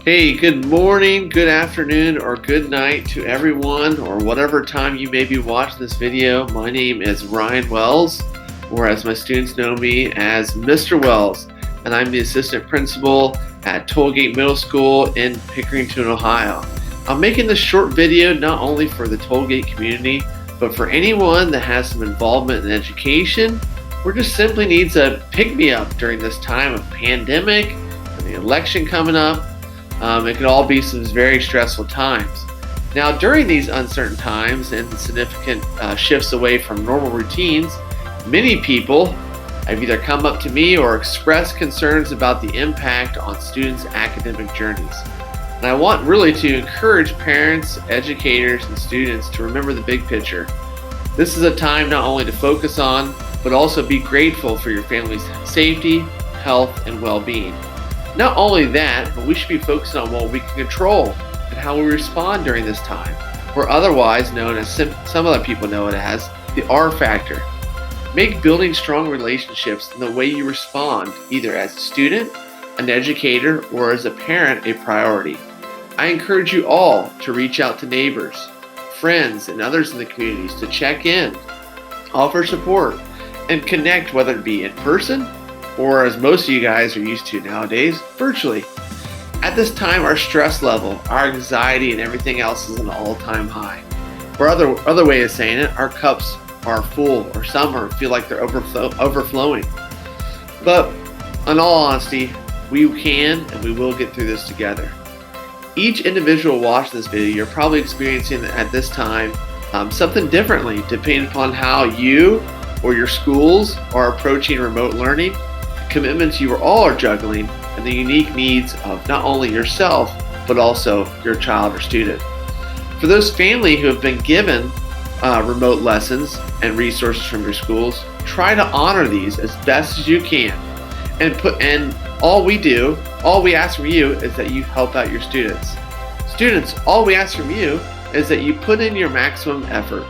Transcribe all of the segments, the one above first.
Hey, good morning, good afternoon, or good night to everyone, or whatever time you may be watching this video. My name is Ryan Wells, or as my students know me as Mr. Wells, and I'm the assistant principal at Tollgate Middle School in Pickerington, Ohio. I'm making this short video not only for the Tollgate community, but for anyone that has some involvement in education, or just simply needs a pick-me-up during this time of pandemic and the election coming up. It can all be some very stressful times. Now, during these uncertain times and significant shifts away from normal routines, many people have either come up to me or expressed concerns about the impact on students' academic journeys. And I want really to encourage parents, educators, and students to remember the big picture. This is a time not only to focus on, but also be grateful for your family's safety, health, and well-being. Not only that, but we should be focusing on what we can control and how we respond during this time, or otherwise known as some other people know it as the R factor. Make building strong relationships in the way you respond, either as a student, an educator, or as a parent, a priority. I encourage you all to reach out to neighbors, friends, and others in the communities to check in, offer support, and connect, whether it be in person or, as most of you guys are used to nowadays, virtually. At this time, our stress level, our anxiety, and everything else is an all-time high. Or other way of saying it, our cups are full, or some feel like they're overflowing. But in all honesty, we can and we will get through this together. Each individual watching this video, you're probably experiencing at this time something differently, depending upon how you or your schools are approaching remote learning, commitments you all are juggling, and the unique needs of not only yourself, but also your child or student. For those families who have been given remote lessons and resources from your schools, try to honor these as best as you can. And all we ask from you is that you help out your students. Students, all we ask from you is that you put in your maximum effort,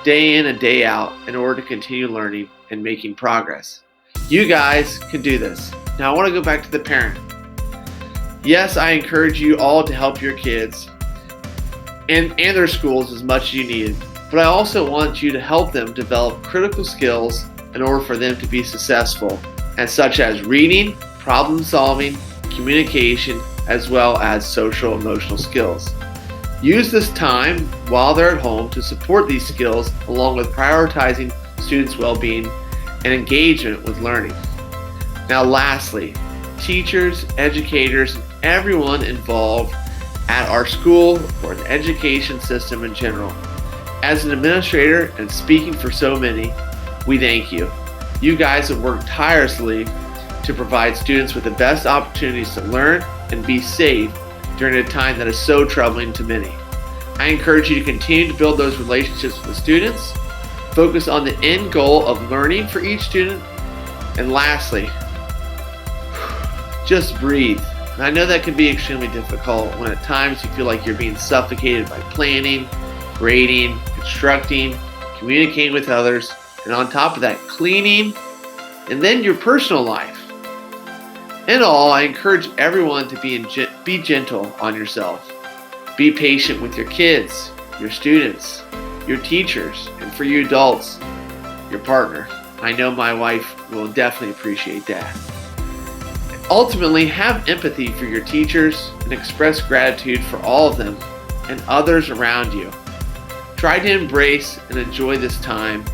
day in and day out, in order to continue learning and making progress. You guys can do this. Now I want to go back to the parent. Yes, I encourage you all to help your kids and their schools as much as you need, but I also want you to help them develop critical skills in order for them to be successful, and such as reading, problem solving, communication, as well as social emotional skills. Use this time while they're at home to support these skills, along with prioritizing students' well-being and engagement with learning. Now lastly, teachers, educators, and everyone involved at our school or the education system in general. As an administrator and speaking for so many, we thank you. You guys have worked tirelessly to provide students with the best opportunities to learn and be safe during a time that is so troubling to many. I encourage you to continue to build those relationships with the students, focus on the end goal of learning for each student, and lastly, just breathe. And I know that can be extremely difficult when at times you feel like you're being suffocated by planning, grading, instructing, communicating with others, and on top of that, cleaning, and then your personal life. In all, I encourage everyone to be gentle on yourself. Be patient with your kids, your students, your teachers, and for you adults, your partner. I know my wife will definitely appreciate that. Ultimately, have empathy for your teachers and express gratitude for all of them and others around you. Try to embrace and enjoy this time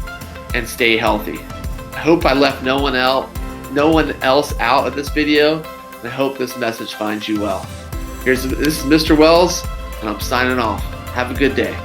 and stay healthy. I hope I left no one else out of this video, and I hope this message finds you well. This is Mr. Wells, and I'm signing off. Have a good day.